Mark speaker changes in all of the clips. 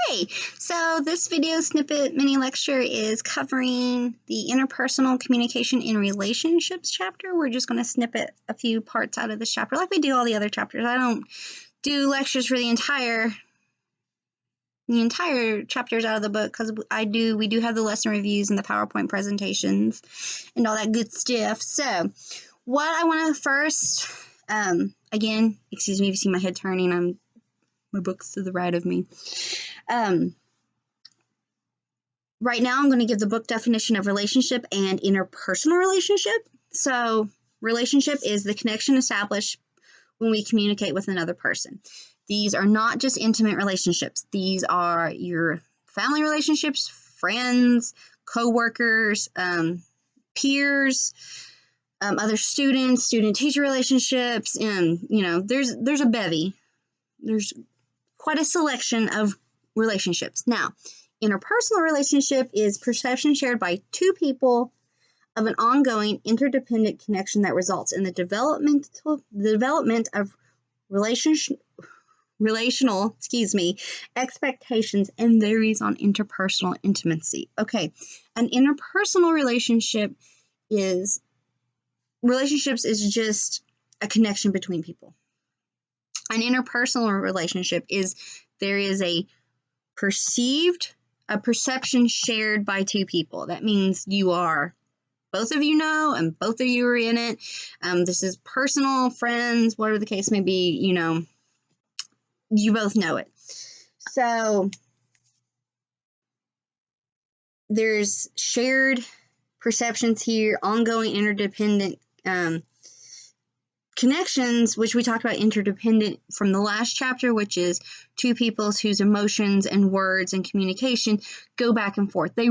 Speaker 1: Hey, so this video snippet mini lecture is covering the interpersonal communication in relationships chapter. We're just going to snippet a few parts out of this chapter like we do all the other chapters. I don't do lectures for the entire chapters out of the book because we do have the lesson reviews and the PowerPoint presentations and all that good stuff. So what I want to first, again, excuse me if you see my head turning, my book's to the right of me. Right now, I'm going to give the book definition of relationship and interpersonal relationship. So, relationship is the connection established when we communicate with another person. These are not just intimate relationships. These are your family relationships, friends, co-workers, peers, other students, student-teacher relationships, and, there's a bevy. There's quite a selection of relationships. Now, interpersonal relationship is perception shared by two people of an ongoing interdependent connection that results in the development of relational expectations and varies on interpersonal intimacy. Okay, an interpersonal relationships is just a connection between people. An interpersonal relationship is there is a perception shared by two people. That means both of you know, and both of you are in it. This is personal, friends, whatever the case may be, you both know it. So there's shared perceptions here, ongoing interdependent connections, which we talked about interdependent from the last chapter, which is two peoples whose emotions and words and communication go back and forth. They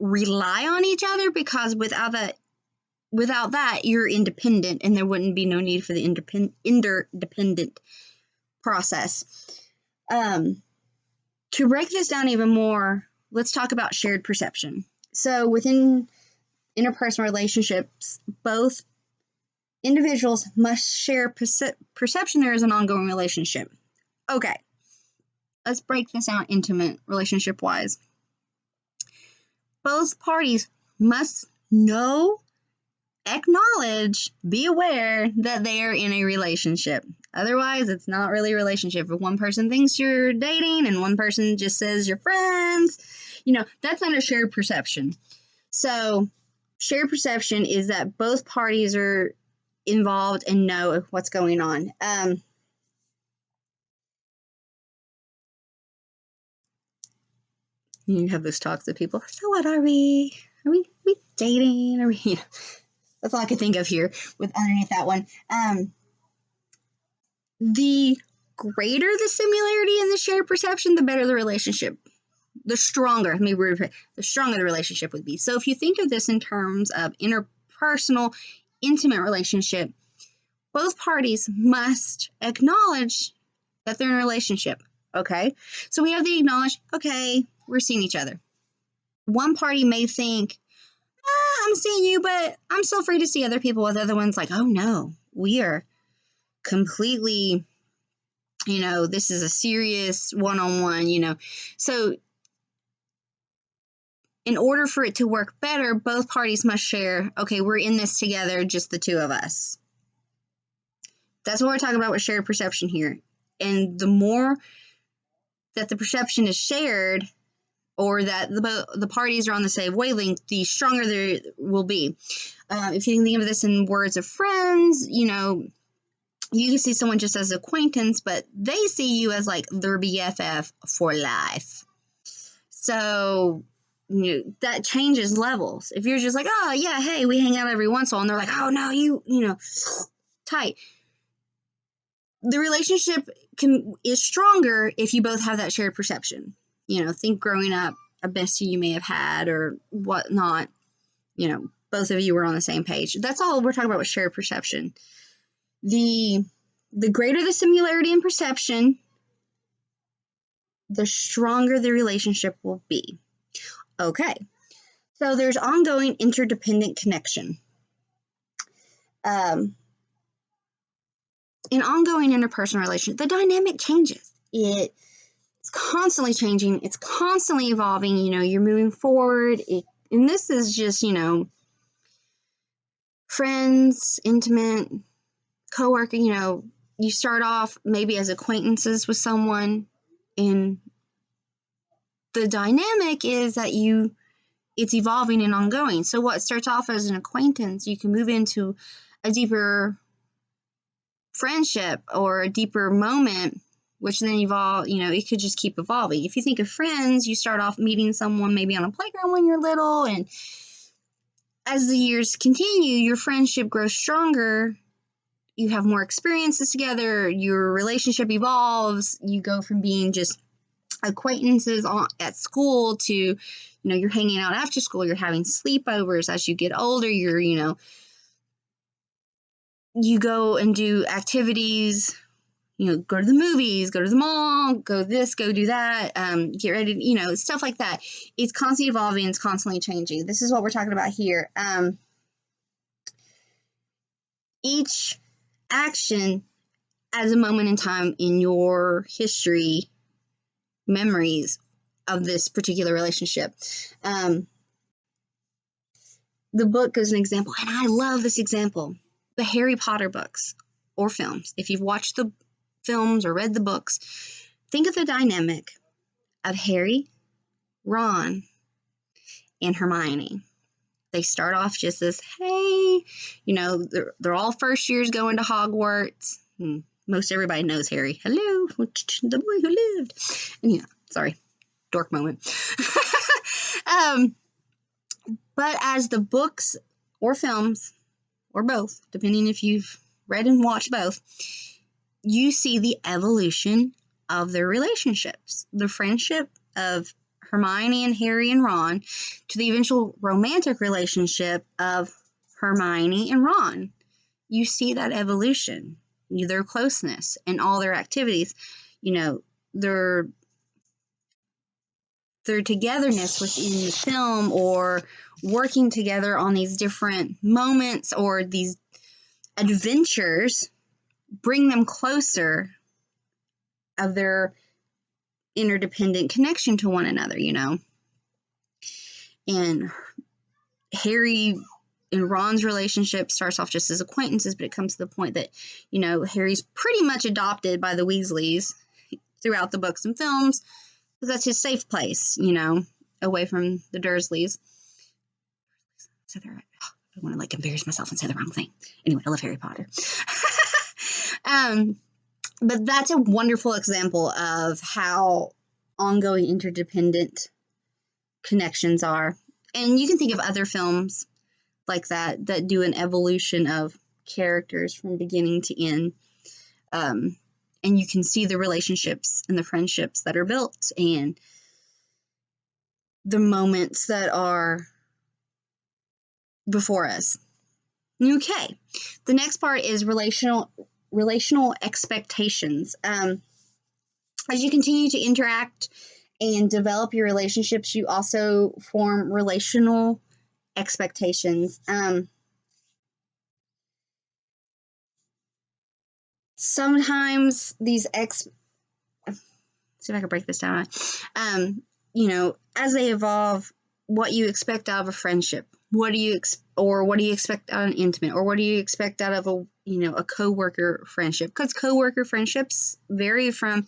Speaker 1: rely on each other because without that, you're independent, and there wouldn't be no need for the interdependent process. To break this down even more, let's talk about shared perception. So within interpersonal relationships, both individuals must share perception there is an ongoing relationship. Okay, let's break this out intimate relationship-wise. Both parties must know, acknowledge, be aware that they are in a relationship. Otherwise, it's not really a relationship. If one person thinks you're dating and one person just says you're friends, that's under shared perception. So, shared perception is that both parties are involved and know what's going on. You have those talks with people. So what are we? Are we dating? Are we? That's all I could think of here with underneath that one. The greater the similarity in the shared perception, the better the relationship. The stronger the relationship would be. So if you think of this in terms of interpersonal, intimate relationship, both parties must acknowledge that they're in a relationship. Okay, so we have the acknowledge, okay, we're seeing each other. One party may think, I'm seeing you, but I'm still free to see other people, with other ones like, oh no, we are completely, this is a serious one-on-one, So in order for it to work better, both parties must share, okay, we're in this together, just the two of us. That's what we're talking about with shared perception here. And the more that the perception is shared, or that the parties are on the same wavelength, the stronger there will be. If you can think of this in words of friends, you can see someone just as acquaintance, but they see you as like their BFF for life. So, that changes levels. If you're just like, oh yeah, hey, we hang out every once in a while, and they're like, oh no, you tight. The relationship is stronger if you both have that shared perception. Think growing up, a bestie you may have had or whatnot, both of you were on the same page. That's all we're talking about with shared perception. The greater the similarity in perception, the stronger the relationship will be. Okay, so there's ongoing interdependent connection. In ongoing interpersonal relations, the dynamic changes. It's constantly changing. It's constantly evolving. You're moving forward. And this is just, friends, intimate, coworker, you start off maybe as acquaintances with someone, and the dynamic is that it's evolving and ongoing. So what starts off as an acquaintance, you can move into a deeper friendship or a deeper moment, which then evolve, it could just keep evolving. If you think of friends, you start off meeting someone maybe on a playground when you're little, and as the years continue, your friendship grows stronger. You have more experiences together, your relationship evolves, you go from being just acquaintances at school to, you're hanging out after school, you're having sleepovers. As you get older, you go and do activities, go to the movies, go to the mall, go this, go do that, get ready, stuff like that. It's constantly evolving, it's constantly changing. This is what we're talking about here. Each action as a moment in time in your history, memories of this particular relationship. The book is an example, and I love this example. The Harry Potter books or films. If you've watched the films or read the books, think of the dynamic of Harry, Ron, and Hermione. They start off just as, hey, they're all first years going to Hogwarts. Most everybody knows Harry. Hello, the boy who lived. And sorry, dork moment. But as the books or films, or both, depending if you've read and watched both, you see the evolution of their relationships. The friendship of Hermione and Harry and Ron to the eventual romantic relationship of Hermione and Ron. You see that evolution, their closeness and all their activities, their togetherness within the film, or working together on these different moments or these adventures, bring them closer of their interdependent connection to one another, And Harry and Ron's relationship starts off just as acquaintances, but it comes to the point that, Harry's pretty much adopted by the Weasleys throughout the books and films, because that's his safe place, away from the Dursleys. So I don't want to embarrass myself and say the wrong thing. Anyway, I love Harry Potter. But that's a wonderful example of how ongoing interdependent connections are. And you can think of other films like that do an evolution of characters from beginning to end. And you can see the relationships and the friendships that are built and the moments that are before us. Okay, the next part is relational expectations. As you continue to interact and develop your relationships, you also form relational expectations. Sometimes these see if I can break this down. As they evolve, what you expect out of a friendship, what do you expect out of an intimate, or what do you expect out of a coworker friendship? Because coworker friendships vary from,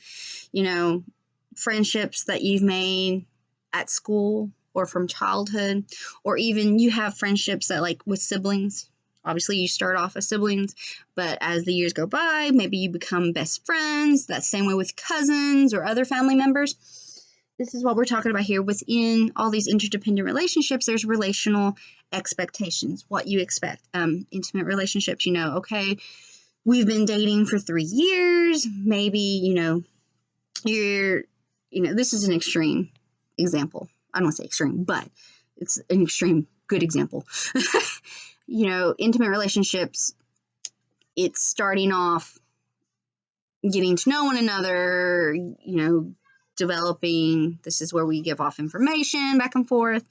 Speaker 1: friendships that you've made at school or from childhood, or even you have friendships that, like, with siblings. Obviously, you start off as siblings, but as the years go by, maybe you become best friends. That same way with cousins or other family members. This is what we're talking about here. Within all these interdependent relationships, there's relational expectations, what you expect. Intimate relationships, okay, we've been dating for 3 years. Maybe, this is an extreme example. I don't want to say extreme, but it's an extreme good example. Intimate relationships, it's starting off getting to know one another, developing. This is where we give off information back and forth.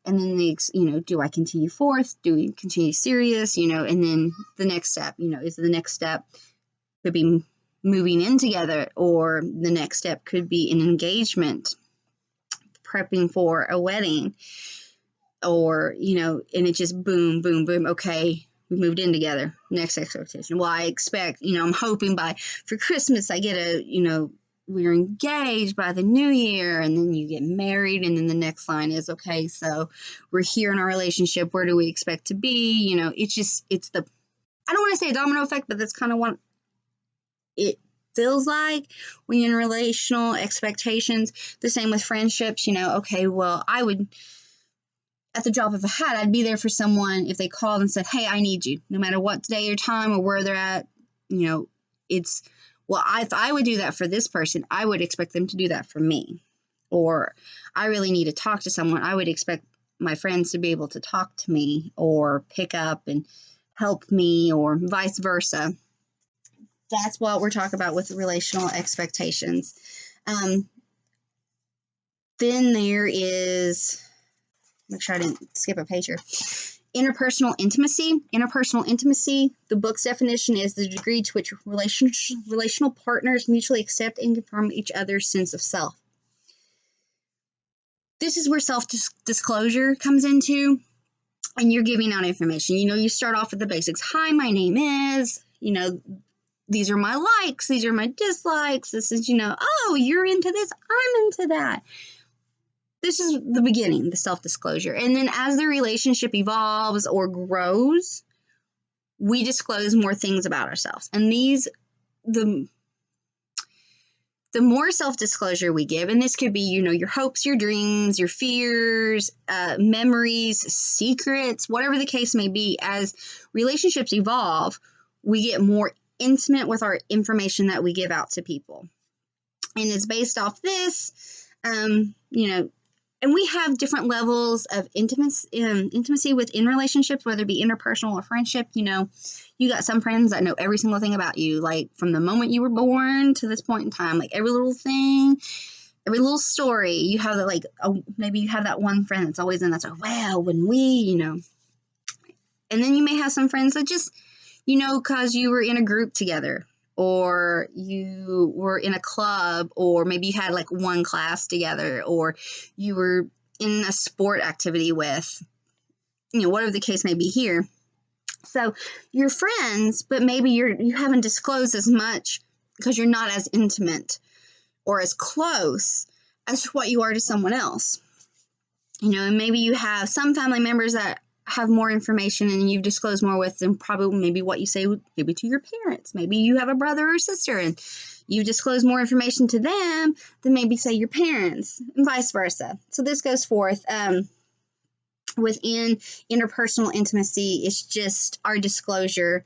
Speaker 1: And then do I continue forth? Do we continue serious? And then the next step, is the next step could be moving in together, or the next step could be an engagement, prepping for a wedding, or, and it just boom, boom, boom. Okay, we moved in together. Next expectation. Well, I expect, I'm hoping for Christmas I get we're engaged by the new year, and then you get married, and then the next line is, okay, so we're here in our relationship. Where do we expect to be? It's the, I don't want to say a domino effect, but that's kind of what it feels like when you're in relational expectations. The same with friendships, okay, well, I would, at the drop of a hat, I'd be there for someone if they called and said, hey, I need you, no matter what day or time or where they're at. It's, well, if I would do that for this person, I would expect them to do that for me. Or I really need to talk to someone, I would expect my friends to be able to talk to me or pick up and help me, or vice versa. That's what we're talking about with relational expectations. Then there is, make sure I didn't skip a page here. Interpersonal intimacy. Interpersonal intimacy, the book's definition is the degree to which relational partners mutually accept and confirm each other's sense of self. This is where self-disclosure comes into, and you're giving out information. You start off with the basics. Hi, my name is, these are my likes, these are my dislikes. This is, oh, you're into this, I'm into that. This is the beginning, the self-disclosure. And then as the relationship evolves or grows, we disclose more things about ourselves. And the more self-disclosure we give, and this could be, your hopes, your dreams, your fears, memories, secrets, whatever the case may be, as relationships evolve, we get more intimate with our information that we give out to people. And it's based off this, and we have different levels of intimacy within relationships, whether it be interpersonal or friendship. You got some friends that know every single thing about you, like from the moment you were born to this point in time, like every little thing, every little story. You have that, maybe you have that one friend that's always in that, so, well, when we, and then you may have some friends that just, because you were in a group together, or you were in a club, or maybe you had one class together, or you were in a sport activity with, whatever the case may be here. So you're friends, but maybe you haven't disclosed as much because you're not as intimate or as close as what you are to someone else. And maybe you have some family members that have more information and you've disclosed more with them, probably maybe what you say maybe to your parents. Maybe you have a brother or sister and you disclose more information to them than maybe, say, your parents, and vice versa. So this goes forth. Within interpersonal intimacy, it's just our disclosure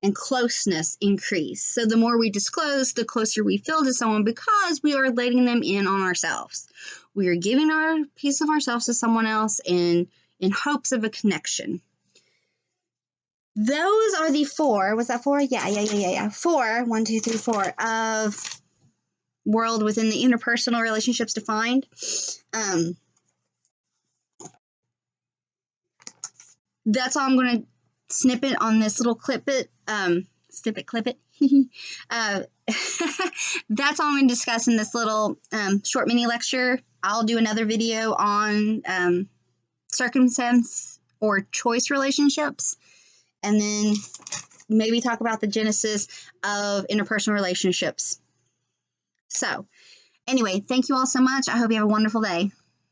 Speaker 1: and closeness increase. So the more we disclose, the closer we feel to someone, because we are letting them in on ourselves. We are giving our piece of ourselves to someone else in hopes of a connection. Those are the four. Was that four? Yeah. 4, 1, 2, 3, 4 of world within the interpersonal relationships defined. That's all I'm going to snippet on this little clip it. Clip it. That's all I'm going to discuss in this little short mini lecture. I'll do another video on circumstance or choice relationships, and then maybe talk about the genesis of interpersonal relationships. So, anyway, thank you all so much. I hope you have a wonderful day.